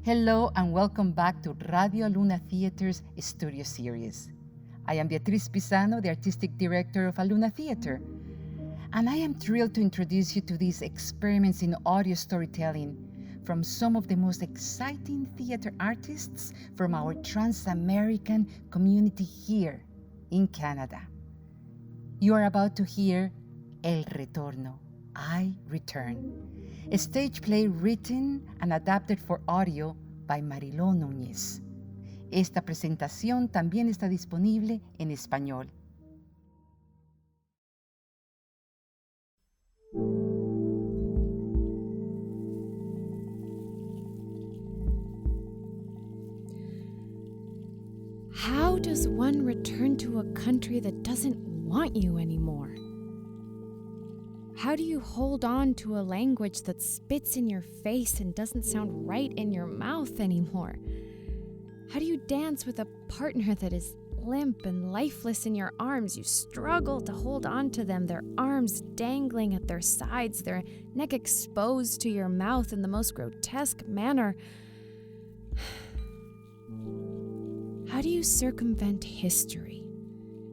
Hello and welcome back to Radio Aluna Theatre's studio series. I am Beatriz Pisano, the artistic director of Aluna Theatre, and I am thrilled to introduce you to these experiments in audio storytelling from some of the most exciting theater artists from our TransAmerican community here in Canada. You are about to hear El Retorno, I Return, a stage play written and adapted for audio by Mariló Núñez. Esta presentación también está disponible en español. How does one return to a country that doesn't want you anymore? How do you hold on to a language that spits in your face and doesn't sound right in your mouth anymore? How do you dance with a partner that is limp and lifeless in your arms? You struggle to hold on to them, their arms dangling at their sides, their neck exposed to your mouth in the most grotesque manner. How do you circumvent history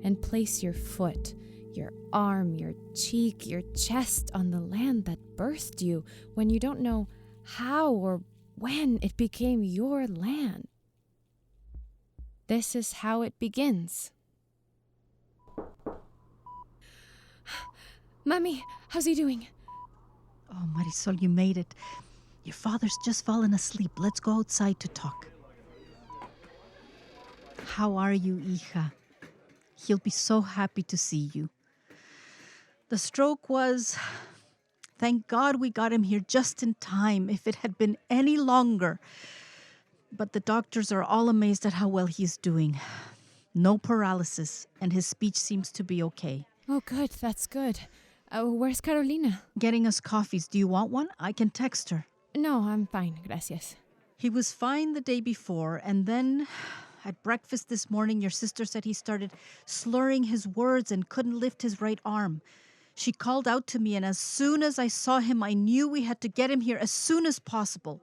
and place your foot, your arm, your cheek, your chest on the land that birthed you when you don't know how or when it became your land? This is how it begins. Mommy, how's he doing? Oh, Marisol, you made it. Your father's just fallen asleep. Let's go outside to talk. How are you, hija? He'll be so happy to see you. The stroke was... Thank God we got him here just in time. If it had been any longer... But the doctors are all amazed at how well he's doing. No paralysis, and his speech seems to be okay. Oh, good. That's good. Where's Carolina? Getting us coffees. Do you want one? I can text her. No, I'm fine. Gracias. He was fine the day before, and then at breakfast this morning, your sister said he started slurring his words and couldn't lift his right arm. She called out to me, and as soon as I saw him, I knew we had to get him here as soon as possible.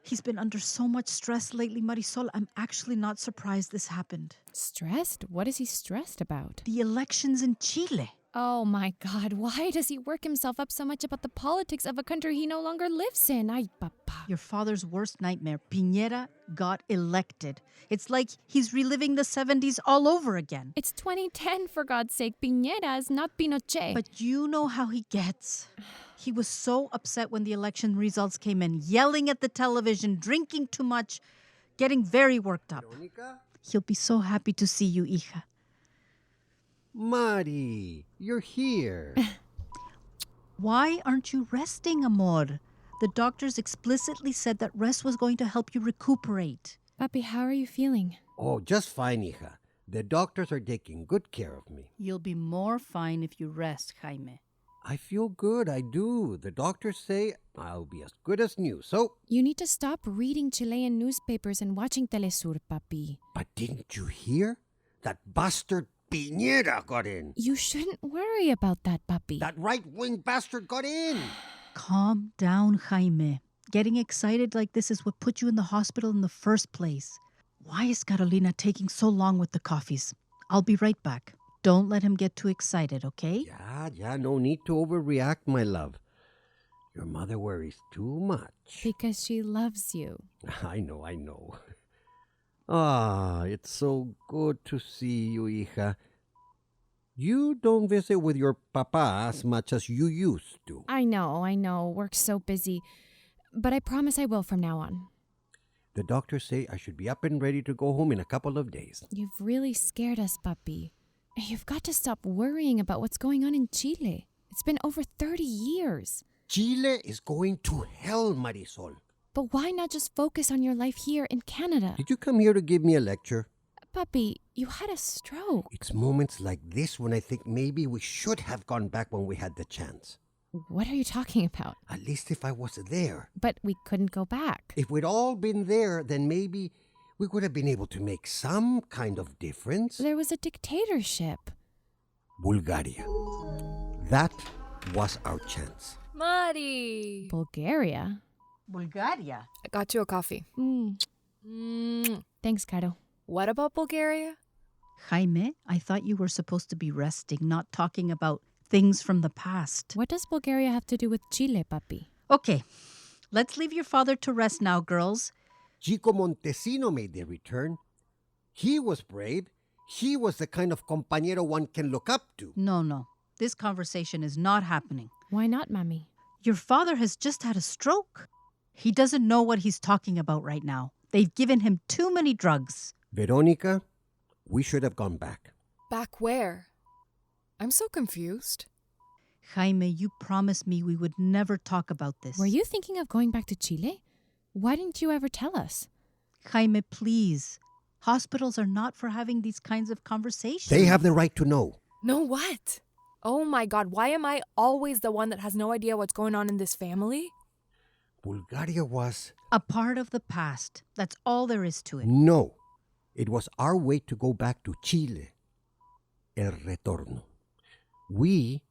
He's been under so much stress lately, Marisol. I'm actually not surprised this happened. Stressed? What is he stressed about? The elections in Chile. Oh my God, why does he work himself up so much about the politics of a country he no longer lives in? Ay, papa. Your father's worst nightmare. Piñera got elected. It's like he's reliving the 70s all over again. It's 2010, for God's sake. Piñera is not Pinochet. But you know how he gets. He was so upset when the election results came in, yelling at the television, drinking too much, getting very worked up. Veronica? He'll be so happy to see you, hija. Mari, you're here. Why aren't you resting, amor? The doctors explicitly said that rest was going to help you recuperate. Papi, how are you feeling? Oh, just fine, hija. The doctors are taking good care of me. You'll be more fine if you rest, Jaime. I feel good, I do. The doctors say I'll be as good as new, so... You need to stop reading Chilean newspapers and watching Telesur, papi. But didn't you hear? That bastard Piñera got in. You shouldn't worry about that, papi. That right-wing bastard got in. Calm down, Jaime. Getting excited like this is what put you in the hospital in the first place. Why is Carolina taking so long with the coffees? I'll be right back. Don't let him get too excited, okay? Yeah, no need to overreact, my love. Your mother worries too much. Because she loves you. I know. Ah, it's so good to see you, hija. You don't visit with your papa as much as you used to. I know. Work's so busy. But I promise I will from now on. The doctors say I should be up and ready to go home in a couple of days. You've really scared us, papi. You've got to stop worrying about what's going on in Chile. It's been over 30 years. Chile is going to hell, Marisol. But why not just focus on your life here in Canada? Did you come here to give me a lecture? Papi, you had a stroke. It's moments like this when I think maybe we should have gone back when we had the chance. What are you talking about? At least if I was there. But we couldn't go back. If we'd all been there, then maybe we would have been able to make some kind of difference. There was a dictatorship. Bulgaria. That was our chance. Mari! Bulgaria? Bulgaria? I got you a coffee. Thanks, Caro. What about Bulgaria? Jaime, I thought you were supposed to be resting, not talking about things from the past. What does Bulgaria have to do with Chile, papi? Okay, let's leave your father to rest now, girls. Chico Montesino made their return. He was brave. He was the kind of compañero one can look up to. No. This conversation is not happening. Why not, Mami? Your father has just had a stroke. He doesn't know what he's talking about right now. They've given him too many drugs. Veronica, we should have gone back. Back where? I'm so confused. Jaime, you promised me we would never talk about this. Were you thinking of going back to Chile? Why didn't you ever tell us? Jaime, please. Hospitals are not for having these kinds of conversations. They have the right to know. Know what? Oh my God, why am I always the one that has no idea what's going on in this family? Bulgaria was... a part of the past. That's all there is to it. No. It was our way to go back to Chile. El Retorno. We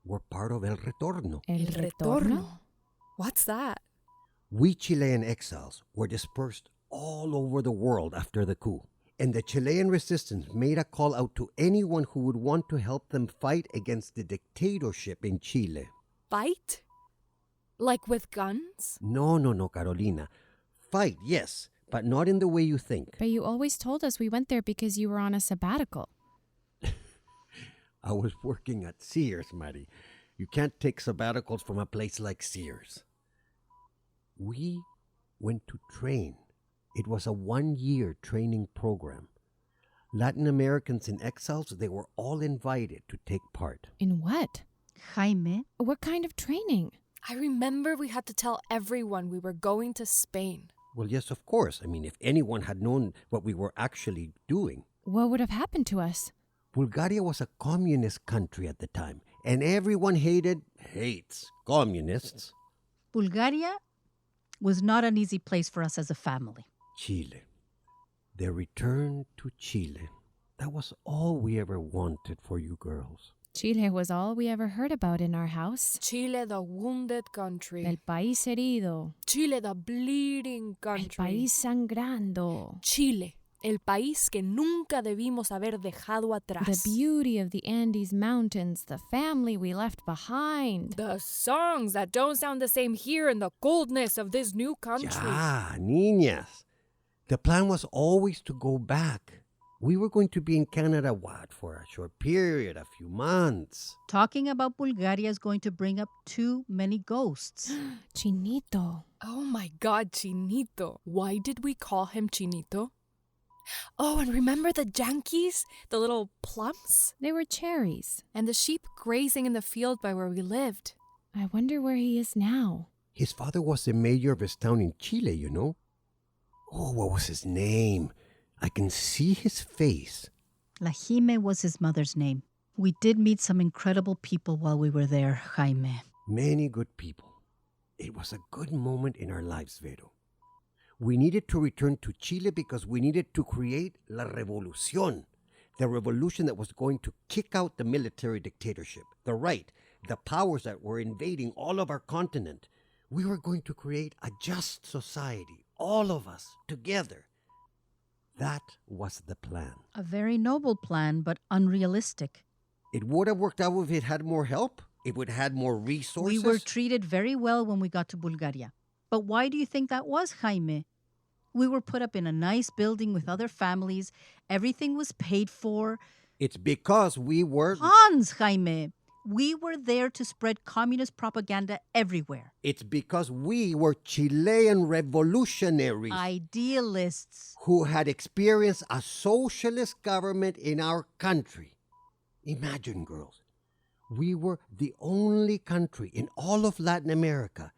were part of El Retorno. El Retorno? What's that? We Chilean exiles were dispersed all over the world after the coup. And the Chilean resistance made a call out to anyone who would want to help them fight against the dictatorship in Chile. Fight? Like with guns? No, Carolina. Fight, yes, but not in the way you think. But you always told us we went there because you were on a sabbatical. I was working at Sears, Mari. You can't take sabbaticals from a place like Sears. We went to train. It was a 1-year training program. Latin Americans in exiles, they were all invited to take part. In what? Jaime, What kind of training? I remember we had to tell everyone we were going to Spain. Well, yes, of course. I mean, if anyone had known what we were actually doing. What would have happened to us? Bulgaria was a communist country at the time, and everyone hates communists. Bulgaria was not an easy place for us as a family. Chile. Their return to Chile. That was all we ever wanted for you girls. Chile was all we ever heard about in our house. Chile, the wounded country. El país herido. Chile, the bleeding El country. país sangrando. Chile, el país que nunca debimos haber dejado atrás. The beauty of the Andes Mountains, the family we left behind. The songs that don't sound the same here in the coldness of this new country. Ya, niñas. The plan was always to go back. We were going to be in Canada, for a short period, a few months. Talking about Bulgaria is going to bring up too many ghosts. Chinito. Oh my God, Chinito. Why did we call him Chinito? Oh, and remember the Yankees? The little plums? They were cherries. And the sheep grazing in the field by where we lived. I wonder where he is now. His father was the mayor of his town in Chile, you know. Oh, what was his name? I can see his face. Lajime was his mother's name. We did meet some incredible people while we were there, Jaime. Many good people. It was a good moment in our lives, Vero. We needed to return to Chile because we needed to create la revolución, the revolution that was going to kick out the military dictatorship, the right, the powers that were invading all of our continent. We were going to create a just society, all of us, together. That was the plan. A very noble plan, but unrealistic. It would have worked out if it had more help, if it had more resources. We were treated very well when we got to Bulgaria. But why do you think that was, Jaime? We were put up in a nice building with other families. Everything was paid for. It's because we were... Hans, Jaime! We were there to spread communist propaganda everywhere. It's because we were Chilean revolutionaries. Idealists. Who had experienced a socialist government in our country. Imagine, girls, we were the only country in all of Latin America,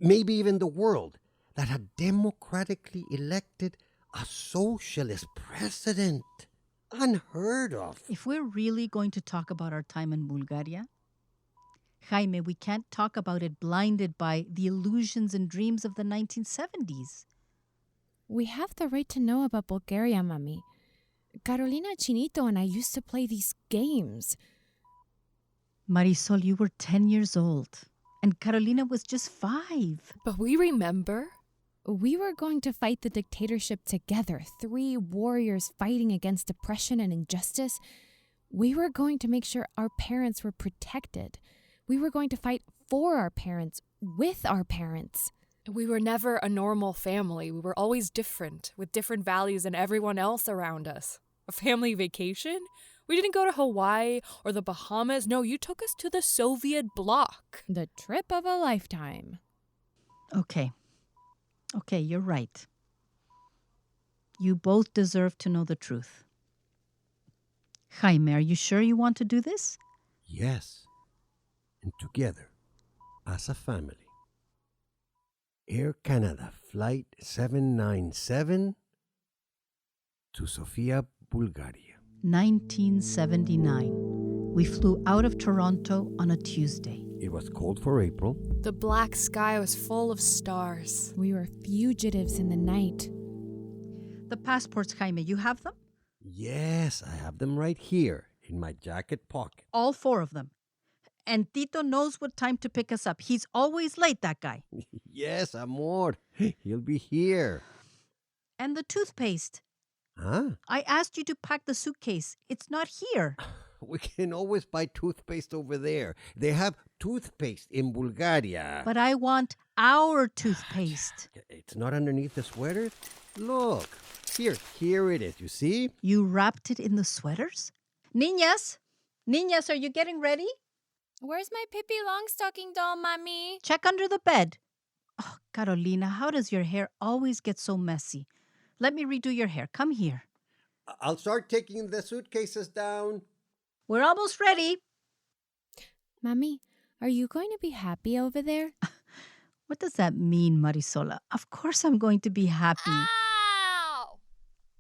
maybe even the world, that had democratically elected a socialist president. Unheard of. If we're really going to talk about our time in Bulgaria, Jaime, we can't talk about it blinded by the illusions and dreams of the 1970s. We have the right to know about Bulgaria, Mami. Carolina, Chinito, and I used to play these games. Marisol, you were 10 years old, And Carolina was just 5. But we remember. We were going to fight the dictatorship together, 3 warriors fighting against oppression and injustice. We were going to make sure our parents were protected. We were going to fight for our parents, with our parents. We were never a normal family. We were always different, with different values than everyone else around us. A family vacation? We didn't go to Hawaii or the Bahamas. No, you took us to the Soviet bloc. The trip of a lifetime. Okay, you're right. You both deserve to know the truth. Jaime, are you sure you want to do this? Yes. And together, as a family. Air Canada Flight 797 to Sofia, Bulgaria. 1979. We flew out of Toronto on a Tuesday. It was cold for April. The black sky was full of stars. We were fugitives in the night. The passports, Jaime, you have them? Yes, I have them right here in my jacket pocket. All 4 of them. And Tito knows what time to pick us up. He's always late, that guy. Yes, amor. He'll be here. And the toothpaste. Huh? I asked you to pack the suitcase. It's not here. We can always buy toothpaste over there. They have toothpaste in Bulgaria. But I want our toothpaste. It's not underneath the sweater? Look. Here it is, you see? You wrapped it in the sweaters? Niñas, are you getting ready? Where's my Pippi Longstocking doll, Mommy? Check under the bed. Oh, Carolina, how does your hair always get so messy? Let me redo your hair. Come here. I'll start taking the suitcases down. We're almost ready. Mommy, are you going to be happy over there? What does that mean, Marisola? Of course I'm going to be happy. Ow!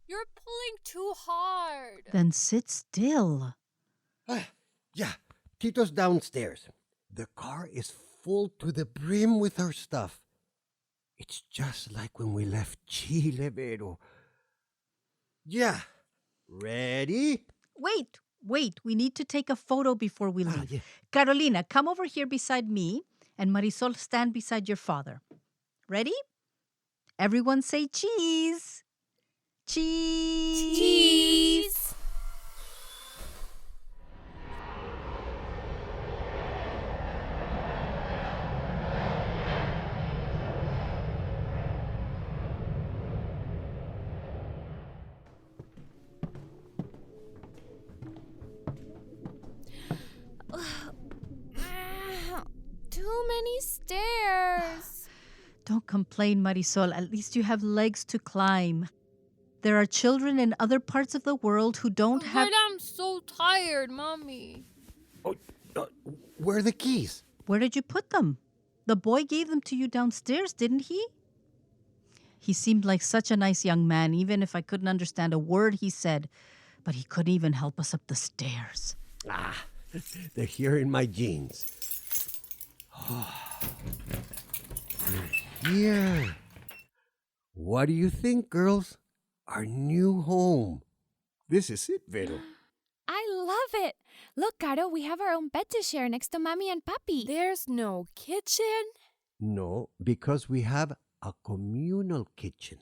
You're pulling too hard. Then sit still. Yeah, Tito's downstairs. The car is full to the brim with her stuff. It's just like when we left Chile, Vero. Yeah. Ready? Wait. We need to take a photo before we leave. Yeah. Carolina, come over here beside me, and Marisol, stand beside your father. Ready? Everyone say cheese. Cheese. Cheese. Too many stairs. Don't complain, Marisol. At least you have legs to climb. There are children in other parts of the world who don't have... But I'm so tired, Mommy. Oh, where are the keys? Where did you put them? The boy gave them to you downstairs, didn't he? He seemed like such a nice young man, even if I couldn't understand a word he said. But he couldn't even help us up the stairs. They're here in my jeans. Here. What do you think, girls? Our new home. This is it, Vero. I love it. Look, Caro, we have our own bed to share next to Mommy and Papi. There's no kitchen. No, because we have a communal kitchen.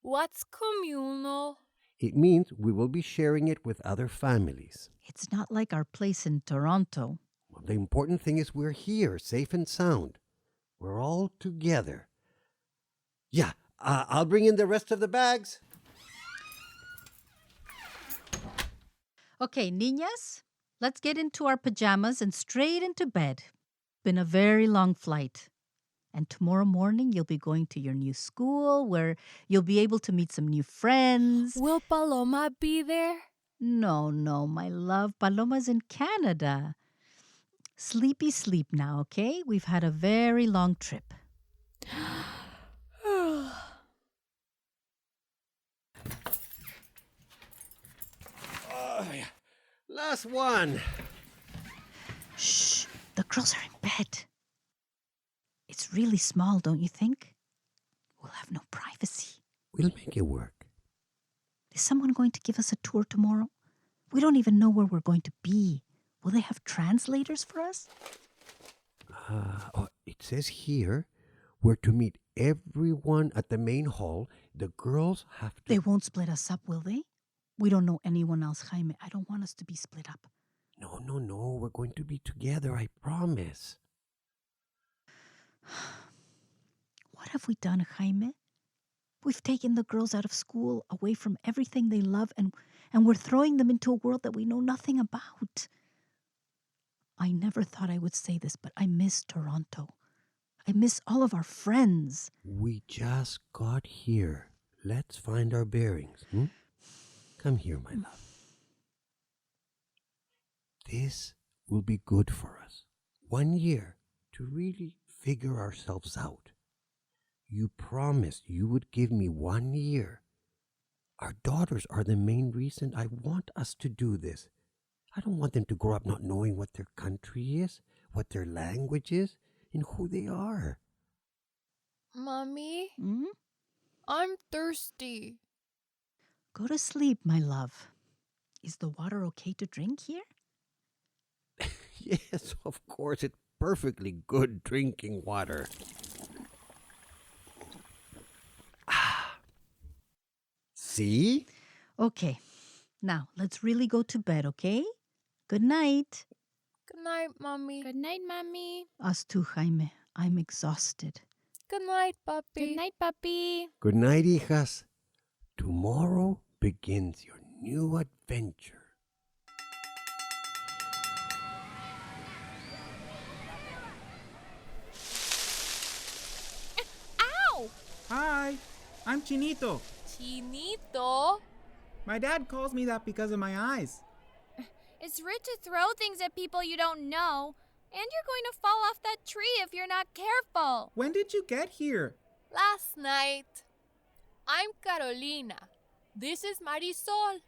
What's communal? It means we will be sharing it with other families. It's not like our place in Toronto. Well, the important thing is we're here, safe and sound. We're all together. Yeah, I'll bring in the rest of the bags. Okay, niñas, let's get into our pajamas and straight into bed. Been a very long flight. And tomorrow morning, you'll be going to your new school where you'll be able to meet some new friends. Will Paloma be there? No, my love. Paloma's in Canada. Sleepy sleep now, okay? We've had a very long trip. Last one. Shh, the girls are in bed. It's really small, don't you think? We'll have no privacy. We'll make it work. Is someone going to give us a tour tomorrow? We don't even know where we're going to be. Will they have translators for us? It says here we're to meet everyone at the main hall. The girls have to... They won't split us up, will they? We don't know anyone else, Jaime. I don't want us to be split up. No. We're going to be together, I promise. What have we done, Jaime? We've taken the girls out of school, away from everything they love, and we're throwing them into a world that we know nothing about. I never thought I would say this, but I miss Toronto. I miss all of our friends. We just got here. Let's find our bearings. Come here, my love. This will be good for us. 1 year to really figure ourselves out. You promised you would give me 1 year. Our daughters are the main reason I want us to do this. I don't want them to grow up not knowing what their country is, what their language is, and who they are. Mommy, I'm thirsty. Go to sleep, my love. Is the water okay to drink here? Yes, of course, it's perfectly good drinking water. See? Okay. Now, let's really go to bed, okay? Good night. Good night, Mommy. Good night, Mommy. Us too, Jaime. I'm exhausted. Good night, Puppy. Good night, puppy. Good night, hijas. Tomorrow begins your new adventure. Ow! Hi, I'm Chinito. Chinito? My dad calls me that because of my eyes. It's rude to throw things at people you don't know. And you're going to fall off that tree if you're not careful. When did you get here? Last night. I'm Carolina. This is Marisol.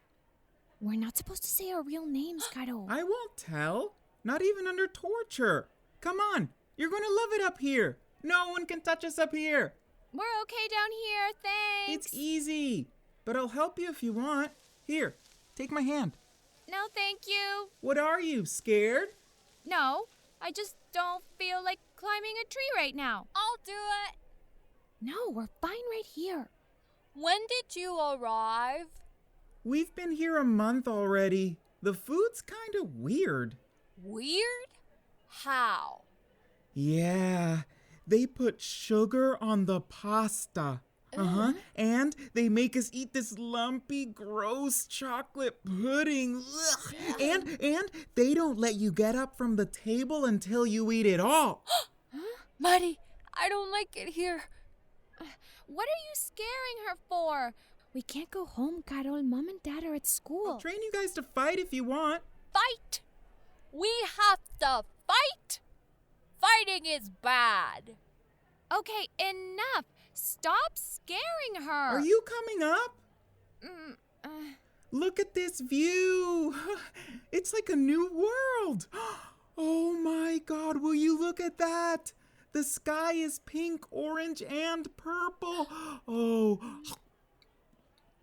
We're not supposed to say our real names, Caro. I won't tell. Not even under torture. Come on, you're going to love it up here. No one can touch us up here. We're okay down here, thanks. It's easy. But I'll help you if you want. Here, take my hand. No, thank you. What are you, scared? No, I just don't feel like climbing a tree right now. I'll do it. No, we're fine right here. When did you arrive? We've been here a month already. The food's kind of weird. Weird? How? Yeah, they put sugar on the pasta. And they make us eat this lumpy, gross chocolate pudding. Ugh. And they don't let you get up from the table until you eat it all. Mari, I don't like it here. What are you scaring her for? We can't go home, Carol. Mom and Dad are at school. I'll train you guys to fight if you want. Fight! We have to fight! Fighting is bad. Okay, enough. Stop scaring her. Are you coming up? Look at this view. It's like a new world. Oh my God, will you look at that? The sky is pink, orange, and purple. Oh.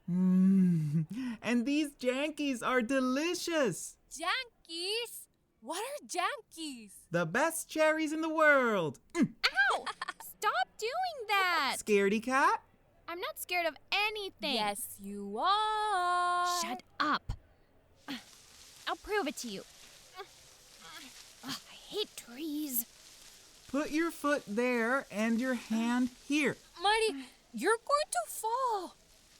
And these jankies are delicious. Jankies? What are jankies? The best cherries in the world. Ow! Stop doing that. Scaredy cat? I'm not scared of anything. Yes, you are. Shut up. I'll prove it to you. Ugh, I hate trees. Put your foot there and your hand here. Marty, you're going to fall.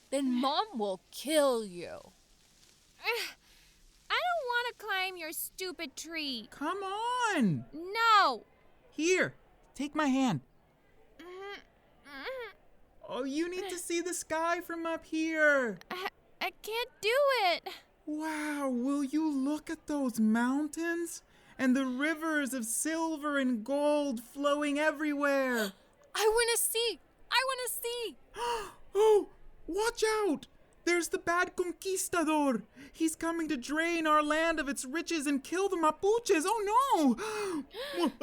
Then Mom will kill you. I don't want to climb your stupid tree. Come on. No. Here, take my hand. Oh, you need to see the sky from up here. I can't do it. Wow, will you look at those mountains? And the rivers of silver and gold flowing everywhere. I want to see. I want to see. Oh, watch out. There's the bad conquistador. He's coming to drain our land of its riches and kill the Mapuches. Oh, no.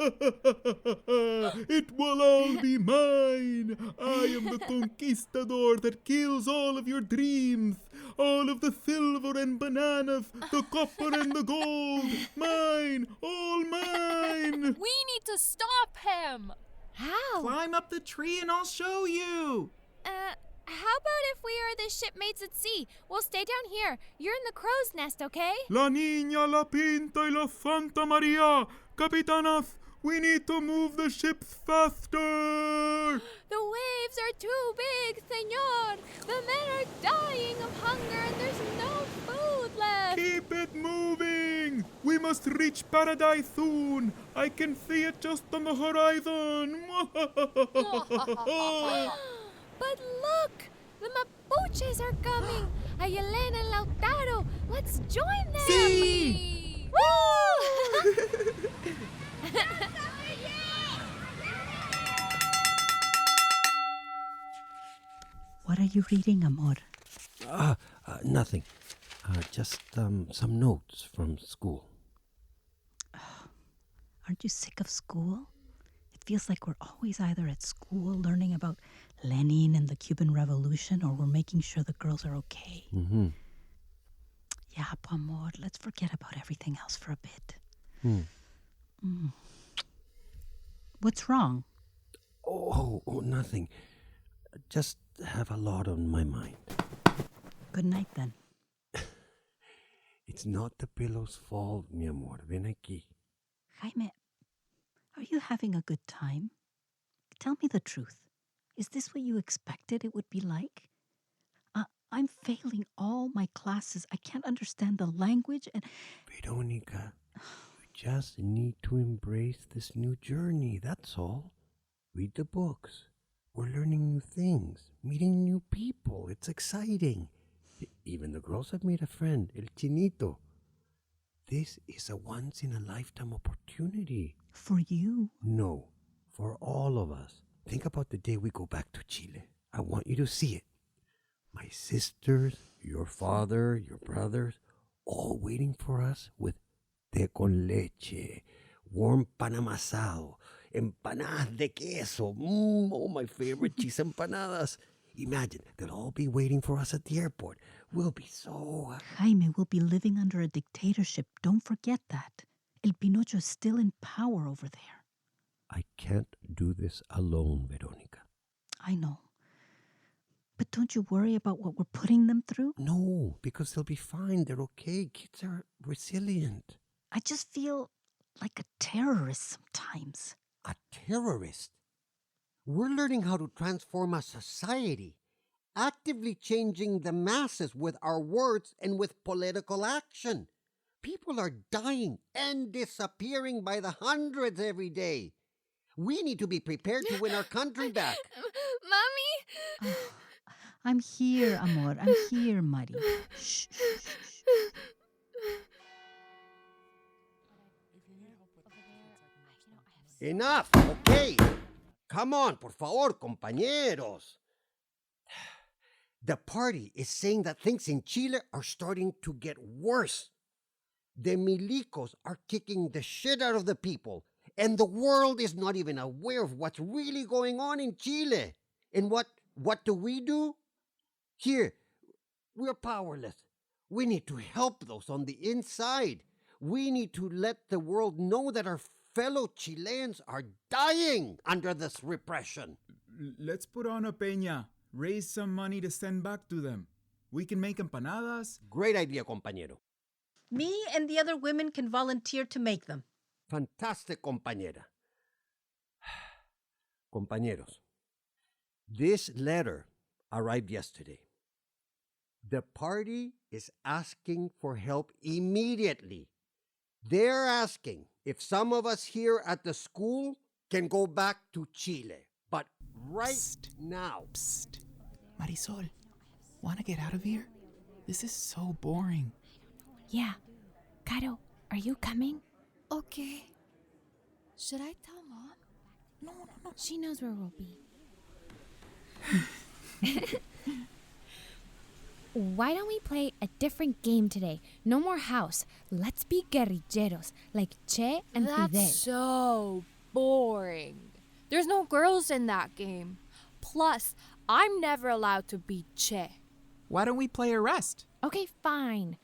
It will all be mine. I am the conquistador that kills all of your dreams. All of the silver and bananas, the copper and the gold. Mine, all mine. We need to stop him. How? Climb up the tree and I'll show you. How about if we are the shipmates at sea? We'll stay down here. You're in the crow's nest, okay? La Niña, la Pinta y la Santa Maria. Capitanas, we need to move the ships faster. The waves are too big, senor. The men are dying of hunger and there's no food left. Keep it moving. We must reach paradise soon. I can see it just on the horizon. But look! The Mapuches are coming! Ayelen and Lautaro! Let's join them! Sí! Woo! What are you reading, amor? Nothing. Just some notes from school. Aren't you sick of school? It feels like we're always either at school learning about Lenin and the Cuban Revolution, or we're making sure the girls are okay. Mm-hmm. Yeah, amor, let's forget about everything else for a bit. What's wrong? Oh, nothing. Just have a lot on my mind. Good night, then. It's not the pillow's fault, mi amor. Ven aquí. Jaime, are you having a good time? Tell me the truth. Is this what you expected it would be like? I'm failing all my classes. I can't understand the language and... Veronica, you just need to embrace this new journey, that's all. Read the books. We're learning new things, meeting new people. It's exciting. Even the girls have made a friend, El Chinito. This is a once-in-a-lifetime opportunity. For you? No, for all of us. Think about the day we go back to Chile. I want you to see it. My sisters, your father, your brothers, all waiting for us with té con leche, warm pan amasado, empanadas de queso. Oh, my favorite cheese empanadas. Imagine, they'll all be waiting for us at the airport. We'll be so... Jaime will be living under a dictatorship. Don't forget that. El Pinochet is still in power over there. I can't do this alone, Veronica. I know. But don't you worry about what we're putting them through? No, because they'll be fine. They're okay. Kids are resilient. I just feel like a terrorist sometimes. A terrorist? We're learning how to transform a society, actively changing the masses with our words and with political action. People are dying and disappearing by the hundreds every day. We need to be prepared to win our country back. Mommy? I'm here, amor. I'm here, Mari. Shh, shh, shh. Enough, okay. Come on, por favor, compañeros. The party is saying that things in Chile are starting to get worse. The milicos are kicking the shit out of the people, and the world is not even aware of what's really going on in Chile. And what do? Here, we're powerless. We need to help those on the inside. We need to let the world know that our fellow Chileans are dying under this repression. Let's put on a peña. Raise some money to send back to them. We can make empanadas. Great idea, compañero. Me and the other women can volunteer to make them. Fantastic, compañera. Compañeros, this letter arrived yesterday. The party is asking for help immediately. They're asking if some of us here at the school can go back to Chile. But right now... Psst. Marisol, wanna get out of here? This is so boring. Yeah. Caro, are you coming? Okay. Should I tell Mom? No. She knows where we'll be. Why don't we play a different game today? No more house. Let's be guerrilleros, like Che and Fidel. That's so boring. There's no girls in that game. Plus, I'm never allowed to be Che. Why don't we play arrest? Okay, fine.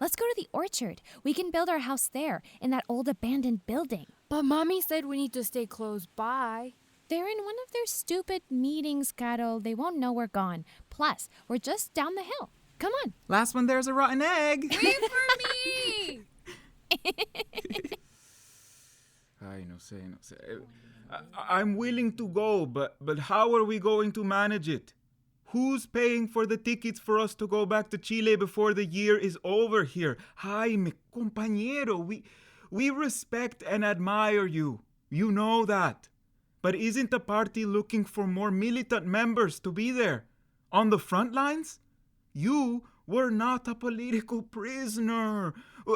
Let's go to the orchard. We can build our house there, in that old abandoned building. But Mommy said we need to stay close by. They're in one of their stupid meetings, Carol. They won't know we're gone. Plus, we're just down the hill. Come on. Last one there's a rotten egg. Wait for me! Ay, no sé. I'm willing to go, but how are we going to manage it? Who's paying for the tickets for us to go back to Chile before the year is over here? Jaime, compañero, we respect and admire you. You know that. But isn't the party looking for more militant members to be there? On the front lines? You were not a political prisoner.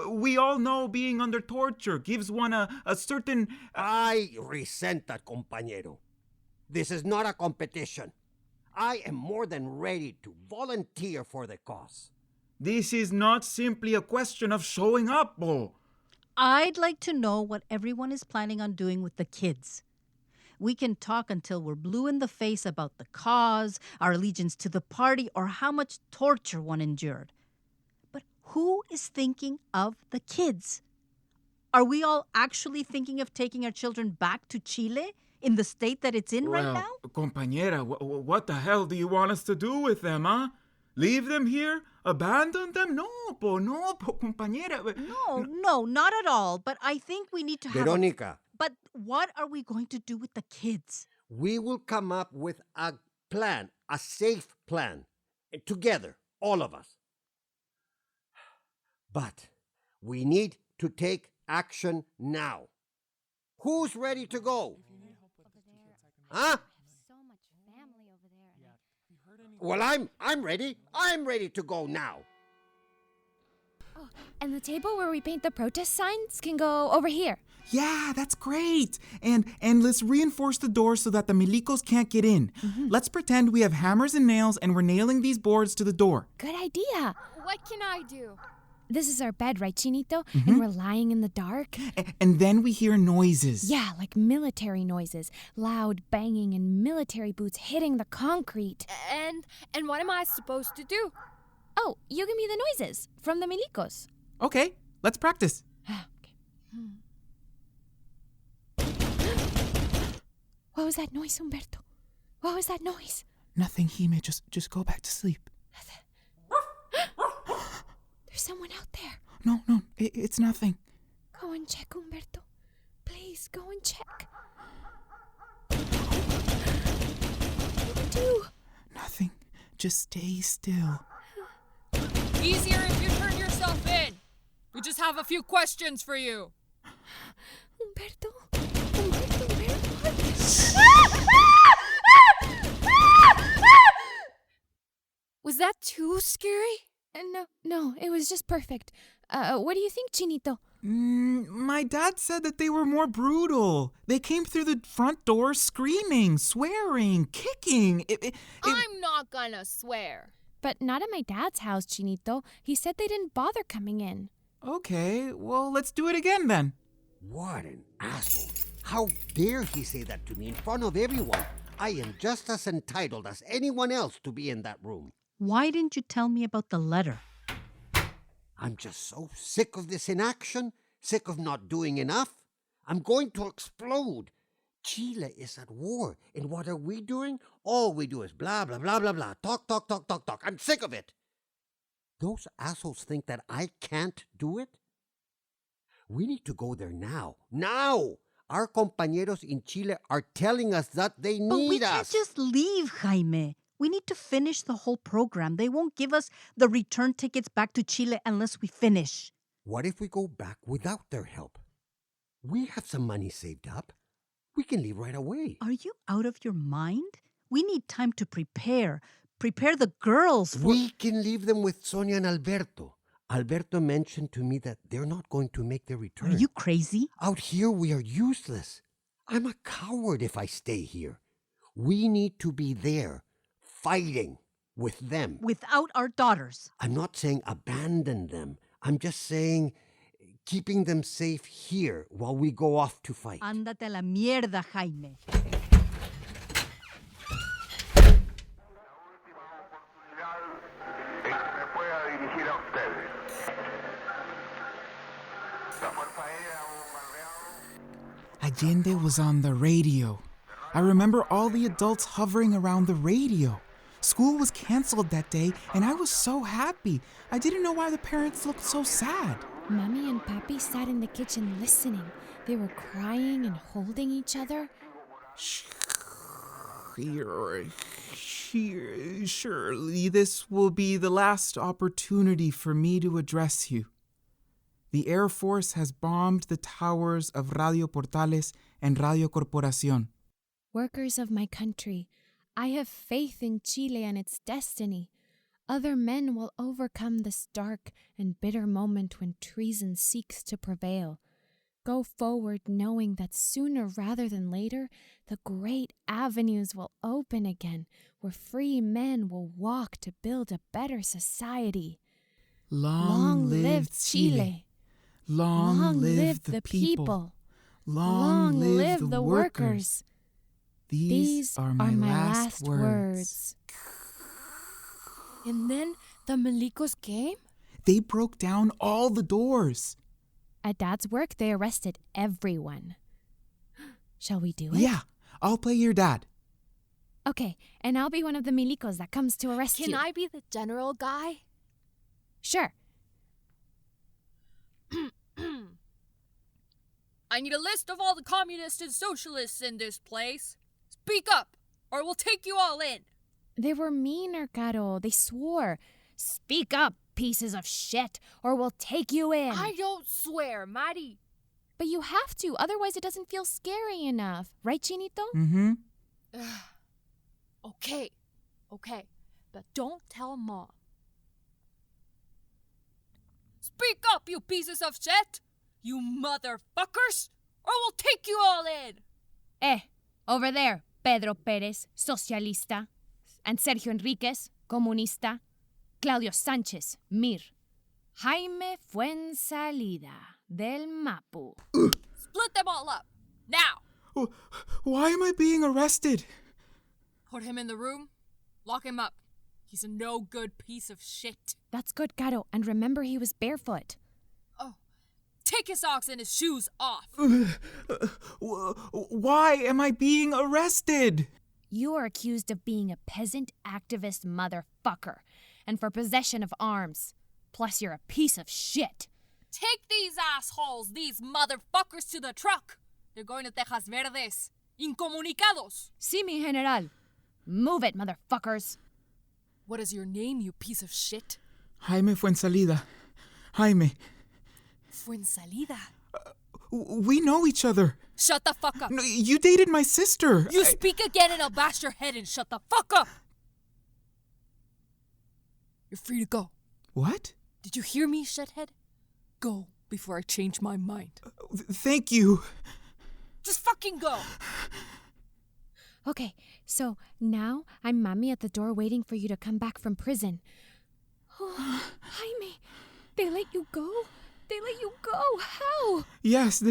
We all know being under torture gives one a certain... I resent that, compañero. This is not a competition. I am more than ready to volunteer for the cause. This is not simply a question of showing up, Bo. I'd like to know what everyone is planning on doing with the kids. We can talk until we're blue in the face about the cause, our allegiance to the party, or how much torture one endured. But who is thinking of the kids? Are we all actually thinking of taking our children back to Chile in the state that it's in right now? Compañera, what the hell do you want us to do with them, huh? Leave them here? Abandon them? No, compañera. No, not at all. But I think we need to have... Veronica. But what are we going to do with the kids? We will come up with a plan, a safe plan, together, all of us. But we need to take action now. Who's ready to go? Huh? So much family over there. Well, I'm ready. I'm ready to go now. Oh, and the table where we paint the protest signs can go over here. Yeah, that's great. And let's reinforce the door so that the milicos can't get in. Mm-hmm. Let's pretend we have hammers and nails and we're nailing these boards to the door. Good idea. What can I do? This is our bed, right, Chinito? Mm-hmm. And we're lying in the dark. And then we hear noises. Yeah, like military noises. Loud banging and military boots hitting the concrete. And what am I supposed to do? Oh, you give me the noises from the milicos. Okay, let's practice. What was that noise, Humberto? What was that noise? Nothing, Hime. Just go back to sleep. There's someone out there. No, it's nothing. Go and check, Humberto. Please, go and check. What do we do? Nothing. Just stay still. Easier if you turn yourself in. We just have a few questions for you. Humberto. Was that too scary? No, it was just perfect. What do you think, Chinito? My dad said that they were more brutal. They came through the front door screaming, swearing, kicking. I'm not gonna swear. But not at my dad's house, Chinito. He said they didn't bother coming in. Okay, well, let's do it again then. What an asshole. How dare he say that to me in front of everyone? I am just as entitled as anyone else to be in that room. Why didn't you tell me about the letter? I'm just so sick of this inaction, sick of not doing enough. I'm going to explode. Chile is at war, and what are we doing? All we do is blah, blah, blah, blah, blah. Talk. I'm sick of it. Those assholes think that I can't do it? We need to go there now. Now! Our compañeros in Chile are telling us that they need us. But we can't just leave, Jaime. We need to finish the whole program. They won't give us the return tickets back to Chile unless we finish. What if we go back without their help? We have some money saved up. We can leave right away. Are you out of your mind? We need time to prepare. Prepare the girls for... We can leave them with Sonia and Alberto. Alberto mentioned to me that they're not going to make their return. Are you crazy? Out here, we are useless. I'm a coward if I stay here. We need to be there, fighting with them. Without our daughters. I'm not saying abandon them. I'm just saying keeping them safe here while we go off to fight. Ándate a la mierda, Jaime. Allende was on the radio. I remember all the adults hovering around the radio. School was canceled that day, and I was so happy. I didn't know why the parents looked so sad. Mommy and Papi sat in the kitchen listening. They were crying and holding each other. Surely this will be the last opportunity for me to address you. The Air Force has bombed the towers of Radio Portales and Radio Corporación. Workers of my country, I have faith in Chile and its destiny. Other men will overcome this dark and bitter moment when treason seeks to prevail. Go forward knowing that sooner rather than later, the great avenues will open again, where free men will walk to build a better society. Long live Chile. Long live the people. Long live the workers. These are my last words. And then the milicos came? They broke down all the doors. At Dad's work, they arrested everyone. Shall we do it? Yeah, I'll play your dad. Okay, and I'll be one of the milicos that comes to arrest you. Can I be the general guy? Sure. I need a list of all the communists and socialists in this place. Speak up, or we'll take you all in. They were meaner, Caro. They swore. Speak up, pieces of shit, or we'll take you in. I don't swear, Mari. But you have to, otherwise it doesn't feel scary enough. Right, Chinito? Mm-hmm. Okay, but don't tell Mom. Speak up, you pieces of shit! You motherfuckers! Or we'll take you all in! Over there, Pedro Pérez, socialista, and Sergio Enríquez, comunista, Claudio Sánchez, Mir, Jaime Fuensalida, del Mapu. Split them all up, now! Why am I being arrested? Put him in the room, lock him up. He's a no-good piece of shit. That's good, Caro, and remember he was barefoot. Oh, take his socks and his shoes off. Why am I being arrested? You are accused of being a peasant activist motherfucker, and for possession of arms. Plus, you're a piece of shit. Take these assholes, these motherfuckers, to the truck. They're going to Tejas Verdes. Incomunicados. Sí, mi general. Move it, motherfuckers. What is your name, you piece of shit? Jaime Fuensalida. Jaime. Fuensalida? We know each other. Shut the fuck up. No, you dated my sister. You speak again and I'll bash your head and shut the fuck up. You're free to go. What? Did you hear me, shithead? Go before I change my mind. Thank you. Just fucking go. Okay, so now I'm Mommy at the door waiting for you to come back from prison. Oh, Jaime, they let you go? They let you go? How? Yes,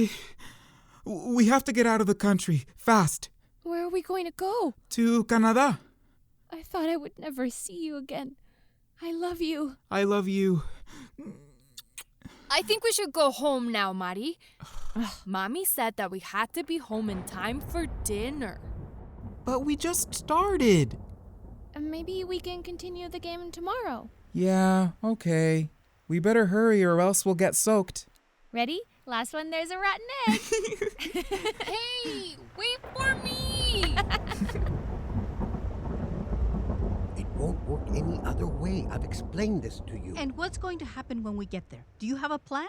we have to get out of the country, fast. Where are we going to go? To Canada. I thought I would never see you again. I love you. I love you. I think we should go home now, Mari. Mommy said that we had to be home in time for dinner. But we just started. Maybe we can continue the game tomorrow. Yeah, okay. We better hurry or else we'll get soaked. Ready? Last one, there's a rotten egg. Hey, wait for me! It won't work any other way. I've explained this to you. And what's going to happen when we get there? Do you have a plan?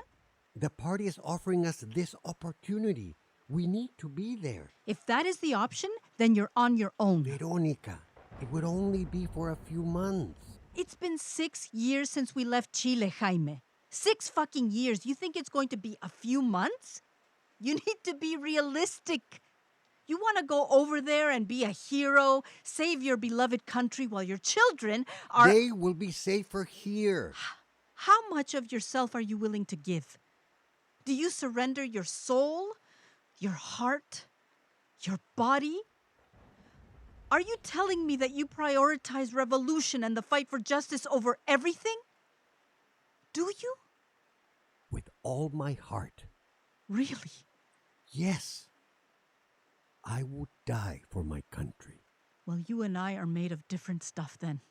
The party is offering us this opportunity. We need to be there. If that is the option, then you're on your own. Veronica, it would only be for a few months. It's been 6 years since we left Chile, Jaime. 6 fucking years. You think it's going to be a few months? You need to be realistic. You want to go over there and be a hero, save your beloved country while your children are... They will be safer here. How much of yourself are you willing to give? Do you surrender your soul, your heart, your body? Are you telling me that you prioritize revolution and the fight for justice over everything? Do you? With all my heart. Really? Yes. I would die for my country. Well, you and I are made of different stuff then.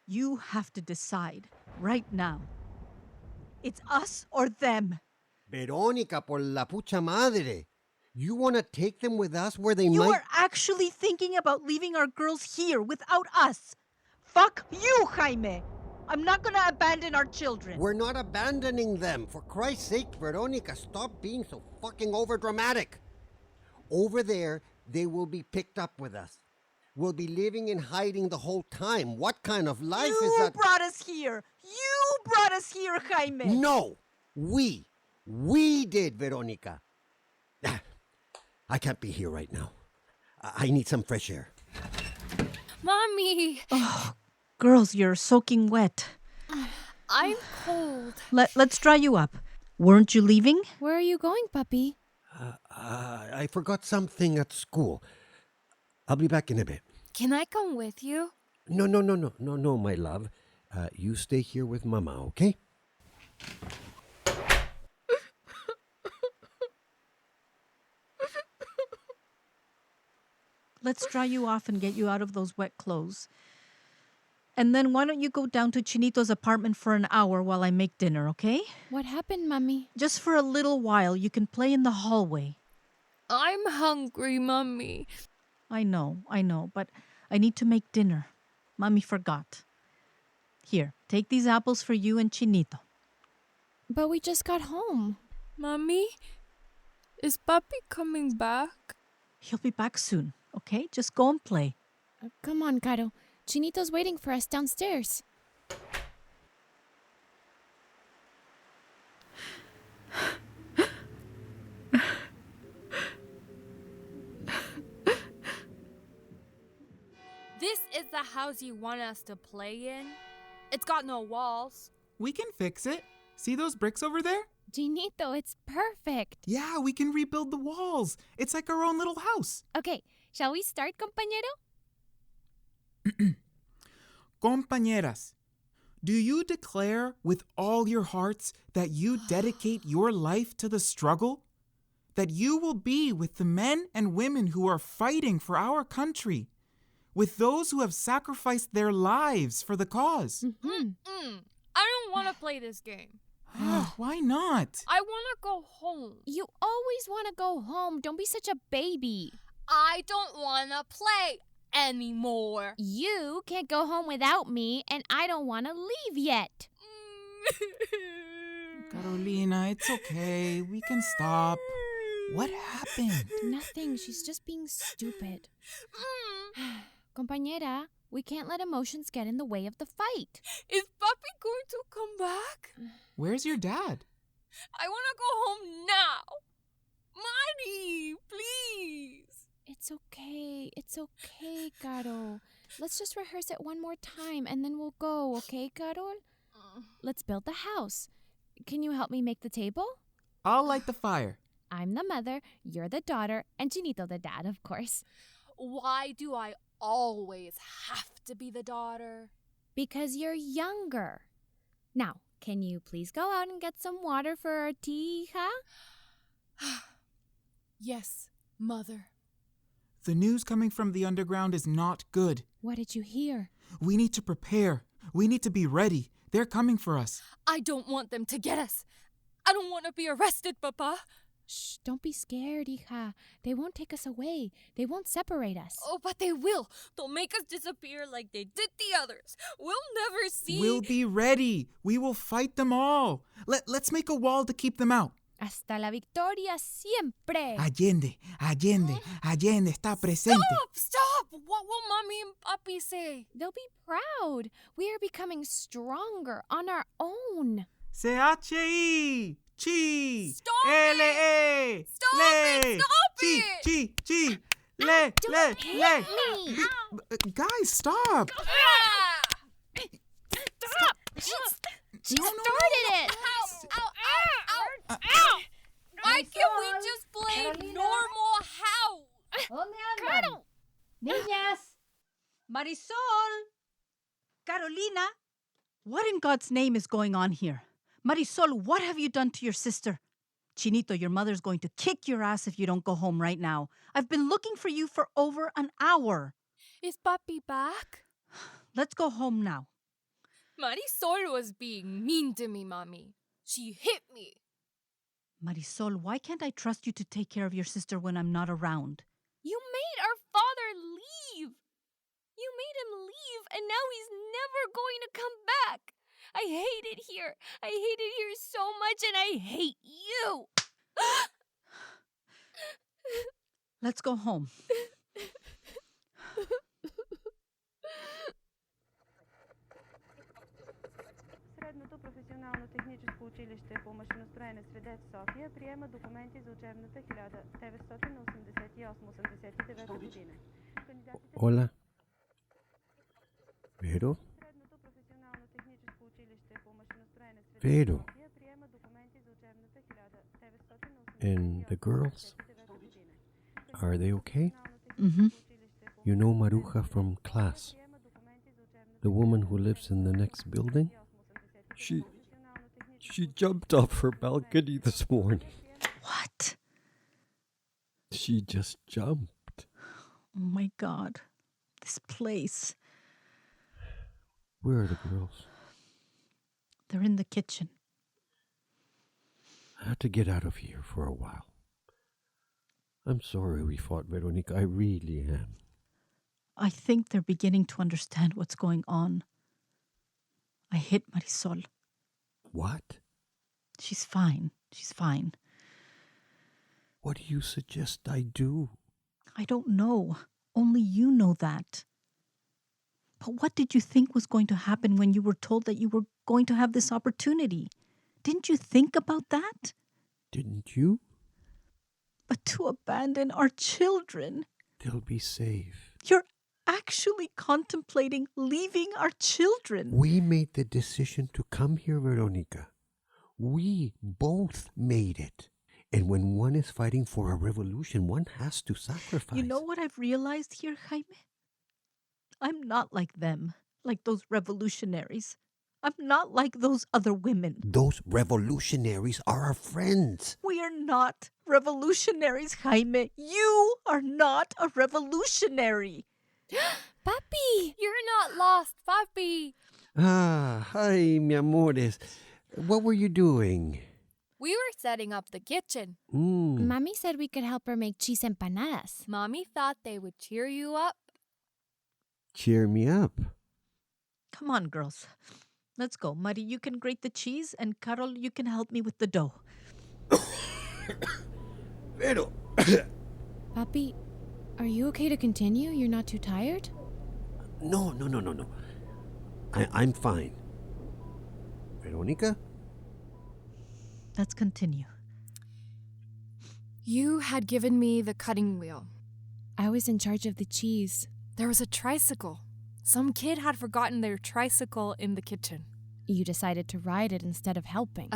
You have to decide right now. It's us or them. Verónica, por la pucha madre. You want to take them with us where they You might... are actually thinking about leaving our girls here without us. Fuck you, Jaime. I'm not gonna abandon our children. We're not abandoning them. For Christ's sake, Verónica, stop being so fucking overdramatic. Over there, they will be picked up with us. We'll be living in hiding the whole time. What kind of life is You that? brought us here. You brought us here, Jaime. No, we did, Verónica. I can't be here right now. I need some fresh air. Mommy! Oh, girls, you're soaking wet. I'm cold. Let's dry you up. Weren't you leaving? Where are you going, puppy? I forgot something at school. I'll be back in a bit. Can I come with you? No, my love. You stay here with Mama, okay? Let's dry you off and get you out of those wet clothes. And then why don't you go down to Chinito's apartment for an hour while I make dinner, okay? What happened, Mommy? Just for a little while. You can play in the hallway. I'm hungry, Mommy. I know, but I need to make dinner. Mommy forgot. Here, take these apples for you and Chinito. But we just got home. Mommy, is Papi coming back? He'll be back soon, okay? Just go and play. Come on, Caro. Chinito's waiting for us downstairs. This is the house you want us to play in? It's got no walls. We can fix it. See those bricks over there? Chinito, it's perfect. Yeah, we can rebuild the walls. It's like our own little house. Okay, shall we start, compañero? Compañeras, do you declare with all your hearts that you dedicate your life to the struggle? That you will be with the men and women who are fighting for our country? With those who have sacrificed their lives for the cause? I don't want to play this game. Why not? I want to go home. You always want to go home. Don't be such a baby. I don't want to play anymore. You can't go home without me, and I don't want to leave yet. Carolina, it's okay. We can stop. What happened? Nothing. She's just being stupid. Compañera, we can't let emotions get in the way of the fight. Is Papi going to come back? Where's your dad? I want to go home now. Mari, please. It's okay, Caro. Let's just rehearse it one more time and then we'll go, okay, Carol? Let's build the house. Can you help me make the table? I'll light the fire. I'm the mother, you're the daughter, and Chinito the dad, of course. Why do I always have to be the daughter? Because you're younger. Now, can you please go out and get some water for our tea, hija? Yes, mother. The news coming from the underground is not good. What did you hear? We need to prepare. We need to be ready. They're coming for us. I don't want them to get us. I don't want to be arrested, Papa. Shh, don't be scared, hija. They won't take us away. They won't separate us. Oh, but they will. They'll make us disappear like they did the others. We'll never see. We'll be ready. We will fight them all. Let's make a wall to keep them out. Hasta la victoria siempre. Allende está presente. Stop! What will Mommy and Papi say? They'll be proud. We are becoming stronger on our own. C-H-I. Chi. Stop L-E. Stop Le. it! Stop Chi. it! Chi. Le. Don't hit me. Guys, stop. Stop. She started it. Ow! Why can't we just play normal house? ¿Dónde andan? Niñas. Marisol. Carolina. What in God's name is going on here? Marisol, what have you done to your sister? Chinito, your mother's going to kick your ass if you don't go home right now. I've been looking for you for over an hour. Is Papi back? Let's go home now. Marisol was being mean to me, Mommy. She hit me. Marisol, why can't I trust you to take care of your sister when I'm not around? You made our father leave. You made him leave, and now he's never going to come back. I hate it here. I hate it here so much, and I hate you. Let's go home. Средното професионално техническо училище по машиностроене Светец София приема документи за учебната 1988-89 година. Hola. Vero? Средното професионално техническо училище по машиностроене Светец Vero. София приема документи за учебната 1988-89 And the girls? година. Are they okay? Mm-hmm. You know Maruja from class? The woman who lives in the next building? She jumped off her balcony this morning. What? She just jumped. Oh my God. This place. Where are the girls? They're in the kitchen. I had to get out of here for a while. I'm sorry we fought, Veronica. I really am. I think they're beginning to understand what's going on. I hit Marisol. What? She's fine. She's fine. What do you suggest I do? I don't know. Only you know that. But what did you think was going to happen when you were told that you were going to have this opportunity? Didn't you think about that? Didn't you? But to abandon our children. They'll be safe. You're actually contemplating leaving our children. We made the decision to come here, Veronica. We both made it. And when one is fighting for a revolution, one has to sacrifice. You know what I've realized here, Jaime? I'm not like them, like those revolutionaries. I'm not like those other women. Those revolutionaries are our friends. We are not revolutionaries, Jaime. You are not a revolutionary. Papi! You're not lost, Papi! Ah, hi, mi amores. What were you doing? We were setting up the kitchen. Mommy said we could help her make cheese empanadas. Mommy thought they would cheer you up. Cheer me up. Come on, girls. Let's go. Mari, you can grate the cheese, and Carol, you can help me with the dough. Pero. Papi, are you okay to continue? You're not too tired? No. I'm fine. Veronica? Let's continue. You had given me the cutting wheel. I was in charge of the cheese. There was a tricycle. Some kid had forgotten their tricycle in the kitchen. You decided to ride it instead of helping.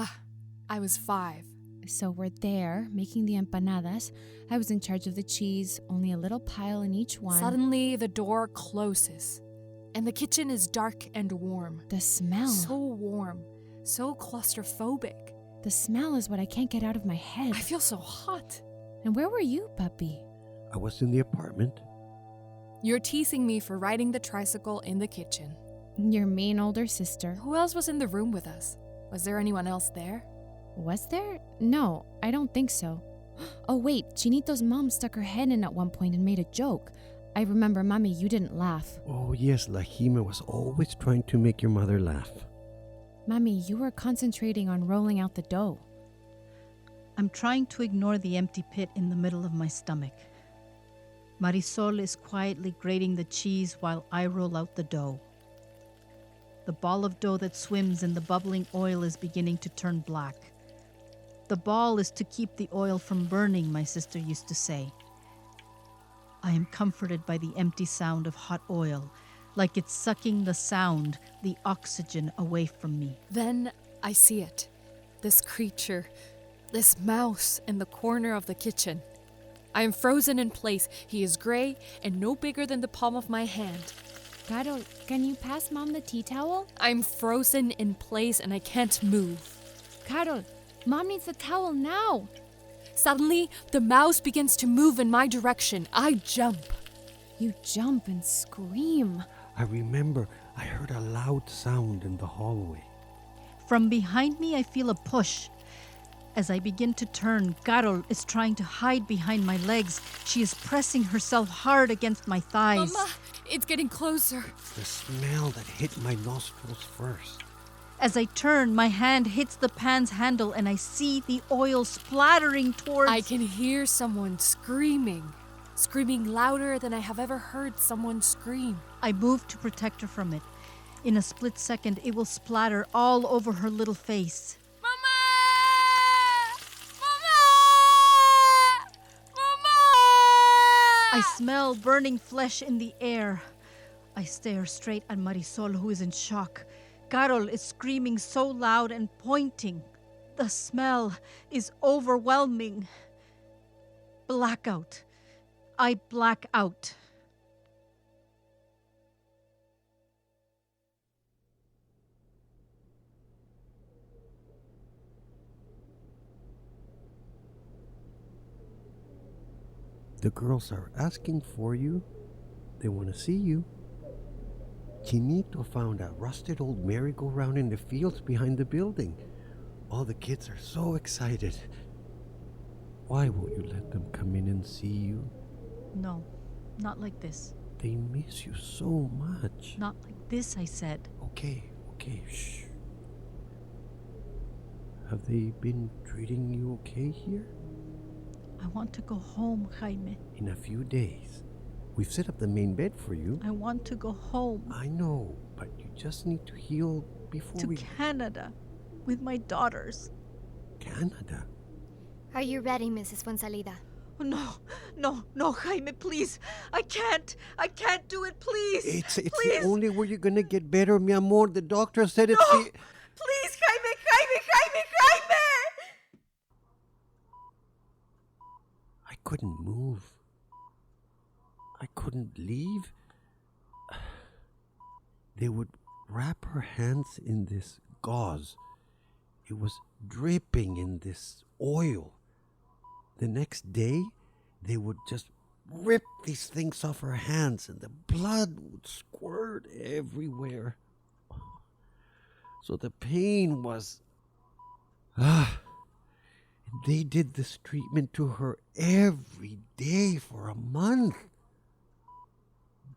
I was 5. So we're there, making the empanadas. I was in charge of the cheese, only a little pile in each one. Suddenly, the door closes, and the kitchen is dark and warm. The smell. So warm, so claustrophobic. The smell is what I can't get out of my head. I feel so hot. And where were you, Papi? I was in the apartment. You're teasing me for riding the tricycle in the kitchen. Your mean older sister. Who else was in the room with us? Was there anyone else there? Was there? No, I don't think so. Oh wait, Chinito's mom stuck her head in at one point and made a joke. I remember, Mommy, you didn't laugh. Oh, yes, Lahima was always trying to make your mother laugh. Mommy, you were concentrating on rolling out the dough. I'm trying to ignore the empty pit in the middle of my stomach. Marisol is quietly grating the cheese while I roll out the dough. The ball of dough that swims in the bubbling oil is beginning to turn black. The ball is to keep the oil from burning, my sister used to say. I am comforted by the empty sound of hot oil, like it's sucking the sound, the oxygen away from me. Then I see it. This creature, this mouse in the corner of the kitchen. I am frozen in place. He is gray and no bigger than the palm of my hand. Carol, can you pass Mom the tea towel? I'm frozen in place and I can't move. Carol, Mom needs the towel now. Suddenly, the mouse begins to move in my direction. I jump. You jump and scream. I remember I heard a loud sound in the hallway. From behind me, I feel a push. As I begin to turn, Carol is trying to hide behind my legs. She is pressing herself hard against my thighs. Mama, it's getting closer. The smell that hit my nostrils first. As I turn, my hand hits the pan's handle and I see the oil splattering towards... I can hear someone screaming louder than I have ever heard someone scream. I move to protect her from it. In a split second, it will splatter all over her little face. Mama! Mama! Mama! I smell burning flesh in the air. I stare straight at Marisol, who is in shock. Carol is screaming so loud and pointing. The smell is overwhelming. Blackout. I black out. The girls are asking for you. They want to see you. Chinito found a rusted old merry-go-round in the fields behind the building. All the kids are so excited. Why won't you let them come in and see you? No, not like this. They miss you so much. Not like this, I said. Okay, shh. Have they been treating you okay here? I want to go home, Jaime. In a few days. We've set up the main bed for you. I want to go home. I know, but you just need to heal before To Canada with my daughters. Canada? Are you ready, Mrs. Fonsalida? Oh, no, Jaime, please. I can't do it, please. It's please. the only way you're gonna get better, mi amor. The doctor said it's No, the... please, Jaime. I couldn't move. I couldn't leave. They would wrap her hands in this gauze. It was dripping in this oil. The next day, they would just rip these things off her hands and the blood would squirt everywhere. So the pain was... They did this treatment to her every day for a month.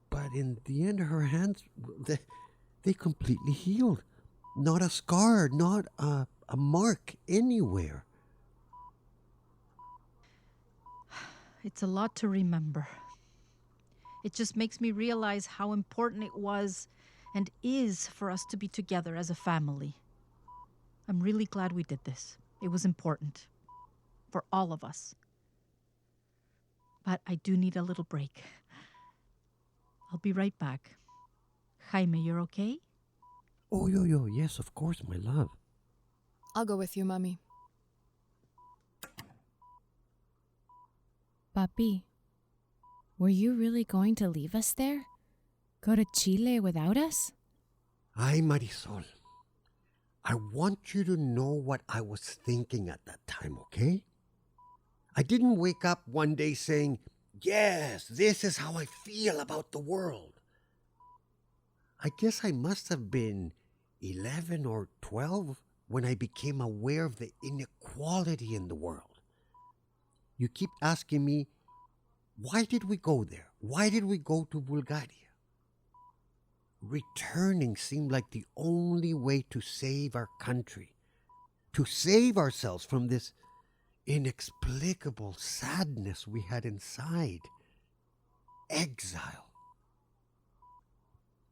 But in the end, her hands, they completely healed. Not a scar, not a mark anywhere. It's a lot to remember. It just makes me realize how important it was and is for us to be together as a family. I'm really glad we did this. It was important for all of us. But I do need a little break. I'll be right back. Jaime, you're okay? Oh, yes, of course, my love. I'll go with you, Mommy. Papi, were you really going to leave us there? Go to Chile without us? Ay, Marisol. I want you to know what I was thinking at that time, okay? I didn't wake up one day saying, yes, this is how I feel about the world. I guess I must have been 11 or 12 when I became aware of the inequality in the world. You keep asking me, why did we go there? Why did we go to Bulgaria? Returning seemed like the only way to save our country, to save ourselves from this inexplicable sadness we had inside. Exile.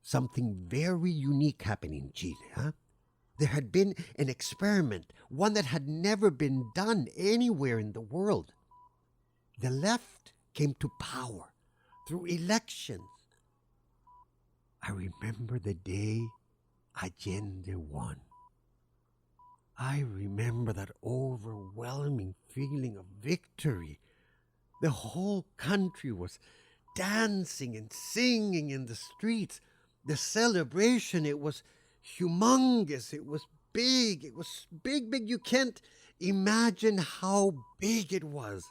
Something very unique happened in Chile, huh? There had been an experiment, one that had never been done anywhere in the world. The left came to power through elections. I remember the day Allende won. I remember that overwhelming feeling of victory. The whole country was dancing and singing in the streets. The celebration, it was humongous. It was big. It was big, big. You can't imagine how big it was.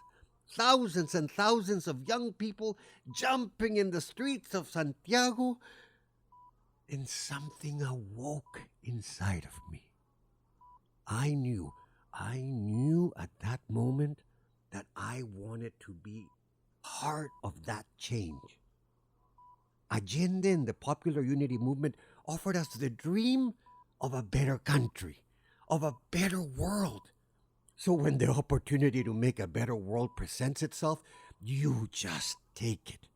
Thousands and thousands of young people jumping in the streets of Santiago. And something awoke inside of me. I knew at that moment that I wanted to be part of that change. Allende and the Popular Unity Movement offered us the dream of a better country, of a better world. So when the opportunity to make a better world presents itself, you just take it.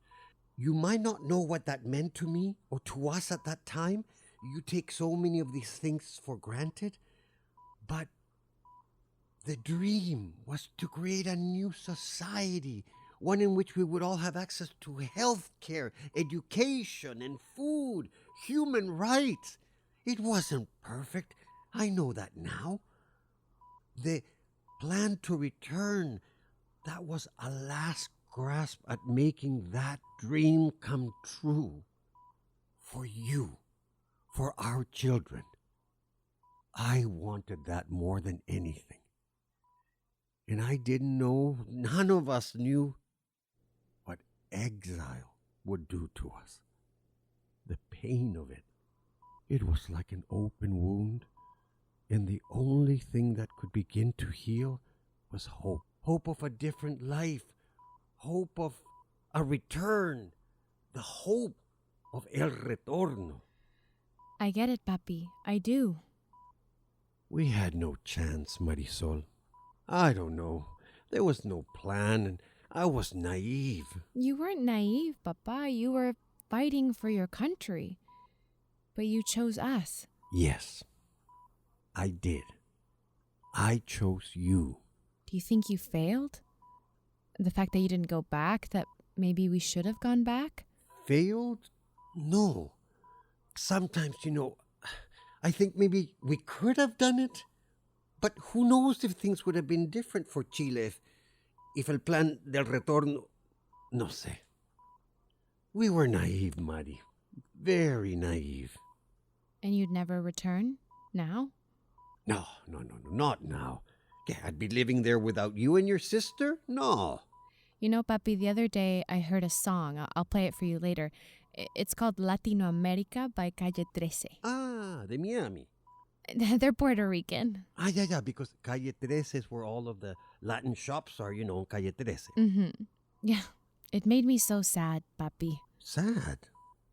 You might not know what that meant to me or to us at that time. You take so many of these things for granted. But the dream was to create a new society, one in which we would all have access to health care, education, and food, human rights. It wasn't perfect. I know that now. The plan to return, that was a last grasp at making that dream come true. For you, for our children. I wanted that more than anything. And I didn't know, none of us knew what exile would do to us. The pain of it. It was like an open wound, and the only thing that could begin to heal was hope. Hope of a different life. Hope of a return. The hope of el retorno. I get it, papi. I do. We had no chance, Marisol. I don't know. There was no plan, and I was naive. You weren't naive, papa. You were fighting for your country. But you chose us. Yes, I did. I chose you. Do you think you failed? The fact that you didn't go back, that maybe we should have gone back? Failed? No. Sometimes, I think maybe we could have done it. But who knows if things would have been different for Chile if el plan del retorno... No sé. We were naive, Mari. Very naive. And you'd never return? Now? No, not now. Yeah, I'd be living there without you and your sister? No. You know, papi, the other day I heard a song. I'll play it for you later. It's called Latinoamerica by Calle 13. Ah, de Miami. They're Puerto Rican. Yeah, because Calle 13 is where all of the Latin shops are, Calle 13. Mm-hmm. Yeah, it made me so sad, papi. Sad?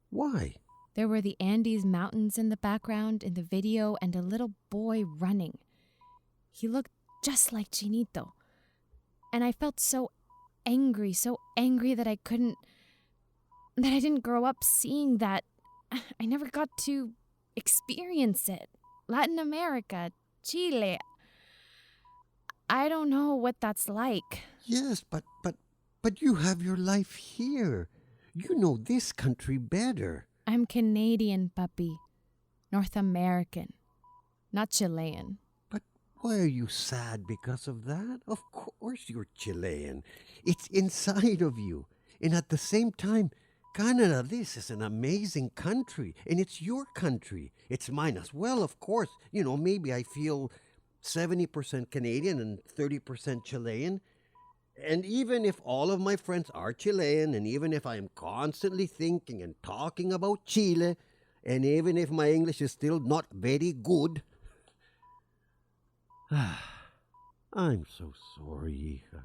Why? There were the Andes Mountains in the background in the video and a little boy running. He looked just like Chinito. And I felt so angry that I didn't grow up seeing that. I never got to experience it. Latin America, Chile. I don't know what that's like. Yes, but you have your life here. You know this country better. I'm Canadian, papi. North American, not Chilean. But why are you sad because of that? Of course you're Chilean. It's inside of you. And at the same time, Canada, this is an amazing country. And it's your country. It's mine as well, of course. Maybe I feel 70% Canadian and 30% Chilean. And even if all of my friends are Chilean, and even if I am constantly thinking and talking about Chile, and even if my English is still not very good, I'm so sorry, hija.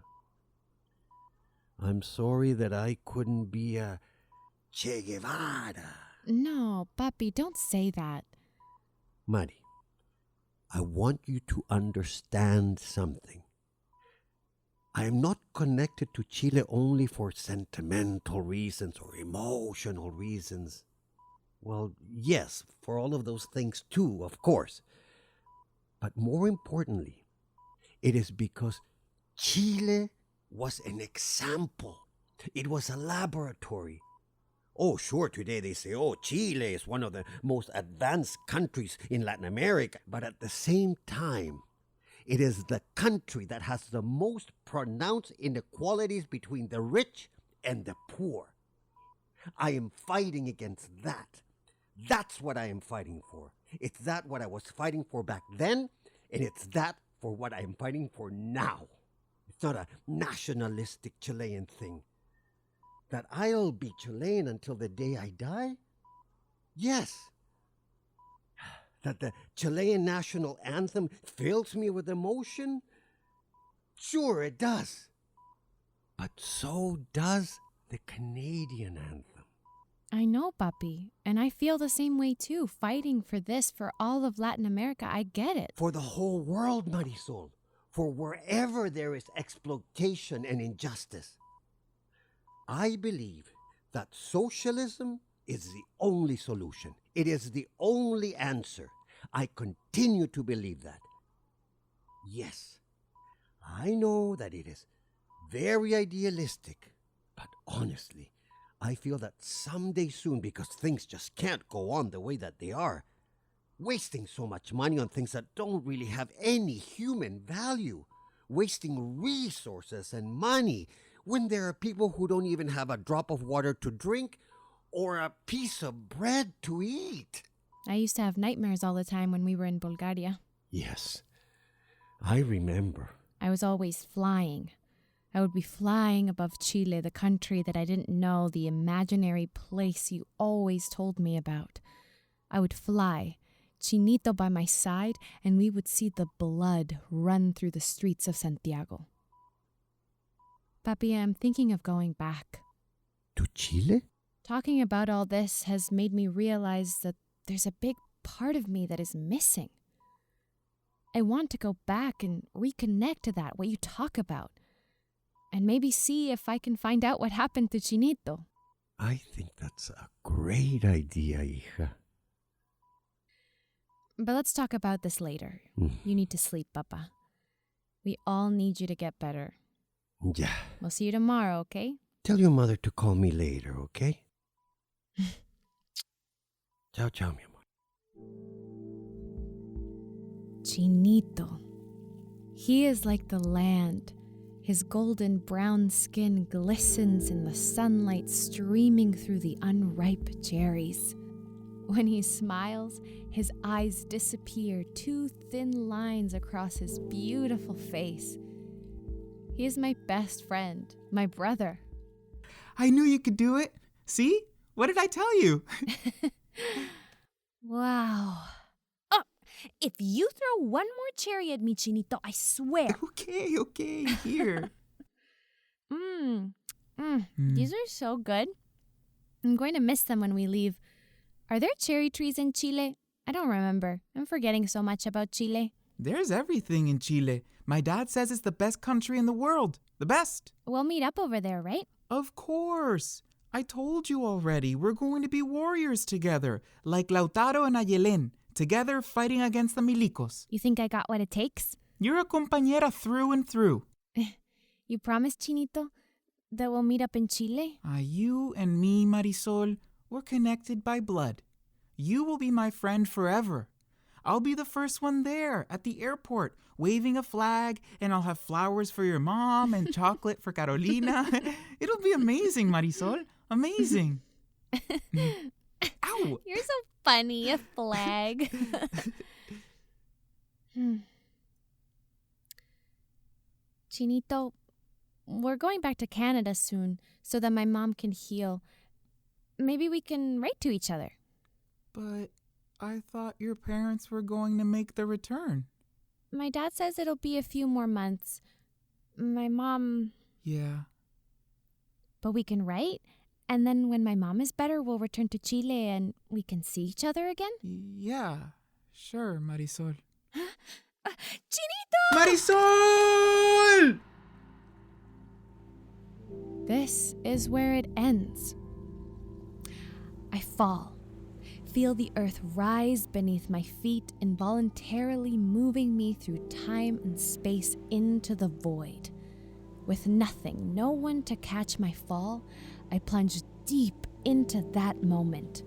I'm sorry that I couldn't be a Che Guevara. No, papi, don't say that. Mari, I want you to understand something. I am not connected to Chile only for sentimental reasons or emotional reasons. Well, yes, for all of those things too, of course. But more importantly, it is because Chile was an example. It was a laboratory. Oh, sure, today they say, Chile is one of the most advanced countries in Latin America. But at the same time, it is the country that has the most pronounced inequalities between the rich and the poor. I am fighting against that. That's what I am fighting for. It's that what I was fighting for back then, and it's that for what I am fighting for now. It's not a nationalistic Chilean thing. That I'll be Chilean until the day I die? Yes. That the Chilean national anthem fills me with emotion? Sure, it does. But so does the Canadian anthem. I know, Papi, and I feel the same way too. Fighting for this for all of Latin America, I get it. For the whole world, Marisol. For wherever there is exploitation and injustice. I believe that socialism is the only solution. It is the only answer. I continue to believe that. Yes, I know that it is very idealistic, but honestly, I feel that someday soon, because things just can't go on the way that they are, wasting so much money on things that don't really have any human value, wasting resources and money when there are people who don't even have a drop of water to drink or a piece of bread to eat. I used to have nightmares all the time when we were in Bulgaria. Yes, I remember. I was always flying. I would be flying above Chile, the country that I didn't know, the imaginary place you always told me about. I would fly, Chinito by my side, and we would see the blood run through the streets of Santiago. Papi, I'm thinking of going back. To Chile? Talking about all this has made me realize that there's a big part of me that is missing. I want to go back and reconnect to that, what you talk about, and maybe see if I can find out what happened to Chinito. I think that's a great idea, hija. But let's talk about this later. You need to sleep, Papa. We all need you to get better. Yeah. We'll see you tomorrow, okay? Tell your mother to call me later, okay? Ciao, ciao, mi amor. Chinito. He is like the land. His golden brown skin glistens in the sunlight streaming through the unripe cherries. When he smiles, his eyes disappear, 2 thin lines across his beautiful face. He is my best friend, my brother. I knew you could do it. See? What did I tell you? Wow. Oh, if you throw one more cherry at me, Chinito, I swear. Okay, here. These are so good. I'm going to miss them when we leave. Are there cherry trees in Chile? I don't remember. I'm forgetting so much about Chile. There's everything in Chile. My dad says it's the best country in the world. The best. We'll meet up over there, right? Of course. I told you already. We're going to be warriors together, like Lautaro and Ayelen, together fighting against the milicos. You think I got what it takes? You're a compañera through and through. You promise, Chinito, that we'll meet up in Chile? You and me, Marisol, we're connected by blood. You will be my friend forever. I'll be the first one there at the airport, waving a flag, and I'll have flowers for your mom and chocolate for Carolina. It'll be amazing, Marisol. Amazing. Ow! You're so funny, a flag. Chinito, we're going back to Canada soon so that my mom can heal. Maybe we can write to each other. But I thought your parents were going to make the return. My dad says it'll be a few more months. My mom... Yeah. But we can write, and then when my mom is better, we'll return to Chile and we can see each other again? Yeah, sure, Marisol. Chinito! Marisol! This is where it ends. I fall. Feel the earth rise beneath my feet, involuntarily moving me through time and space into the void. With nothing, no one to catch my fall, I plunge deep into that moment.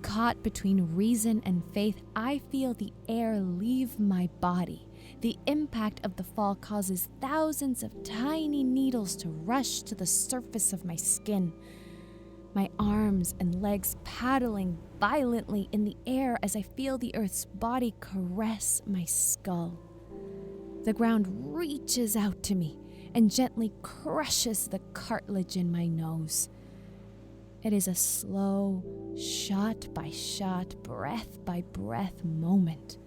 Caught between reason and faith, I feel the air leave my body. The impact of the fall causes thousands of tiny needles to rush to the surface of my skin. my arms and legs paddling violently in the air as I feel the earth's body caress my skull. The ground reaches out to me and gently crushes the cartilage in my nose. It is a slow, shot by shot, breath by breath moment.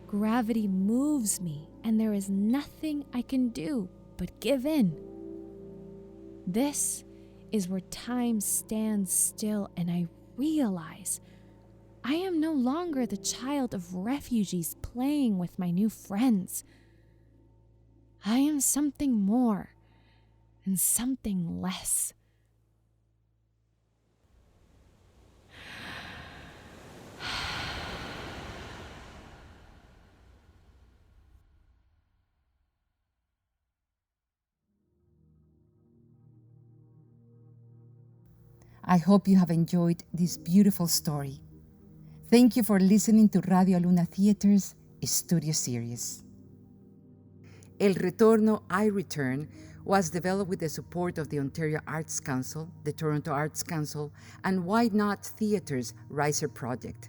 Gravity moves me, and there is nothing I can do but give in. This is where time stands still, and I realize I am no longer the child of refugees playing with my new friends. I am something more and something less. I hope you have enjoyed this beautiful story. Thank you for listening to Radio Aluna Theatre's studio series. El Retorno, I Return was developed with the support of the Ontario Arts Council, the Toronto Arts Council, and Why Not Theatre's Riser Project.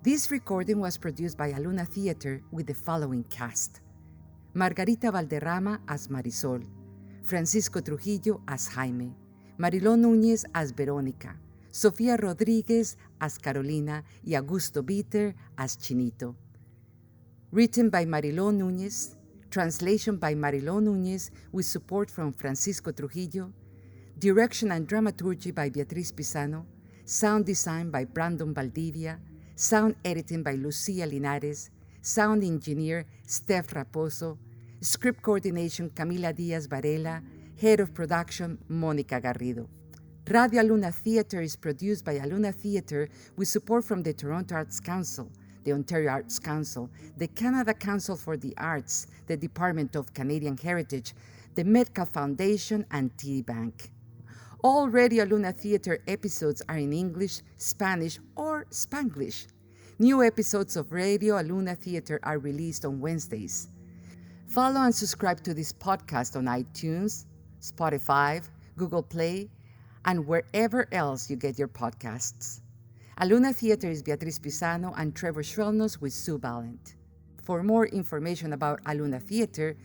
This recording was produced by Aluna Theatre with the following cast: Margarita Valderrama as Marisol, Francisco Trujillo as Jaime, Mariló Núñez as Verónica, Sofía Rodríguez as Carolina, y Augusto Bitter as Chinito. Written by Mariló Núñez, translation by Mariló Núñez with support from Francisco Trujillo, direction and dramaturgy by Beatriz Pisano, sound design by Brandon Valdivia, sound editing by Lucia Linares, sound engineer Steph Raposo, script coordination Camila Diaz Varela, head of production Mónica Garrido. Radio Aluna Theatre is produced by Aluna Theatre with support from the Toronto Arts Council, the Ontario Arts Council, the Canada Council for the Arts, the Department of Canadian Heritage, the Metcalf Foundation, and TD Bank. All Radio Aluna Theatre episodes are in English, Spanish, or Spanglish. New episodes of Radio Aluna Theatre are released on Wednesdays. Follow and subscribe to this podcast on iTunes, Spotify, Google Play, and wherever else you get your podcasts. Aluna Theatre is Beatriz Pisano and Trevor Schwellnos with Sue Ballant. For more information about Aluna Theatre,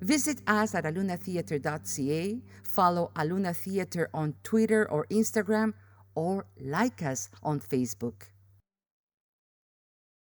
visit us at alunatheatre.ca, follow Aluna Theatre on Twitter or Instagram, or like us on Facebook.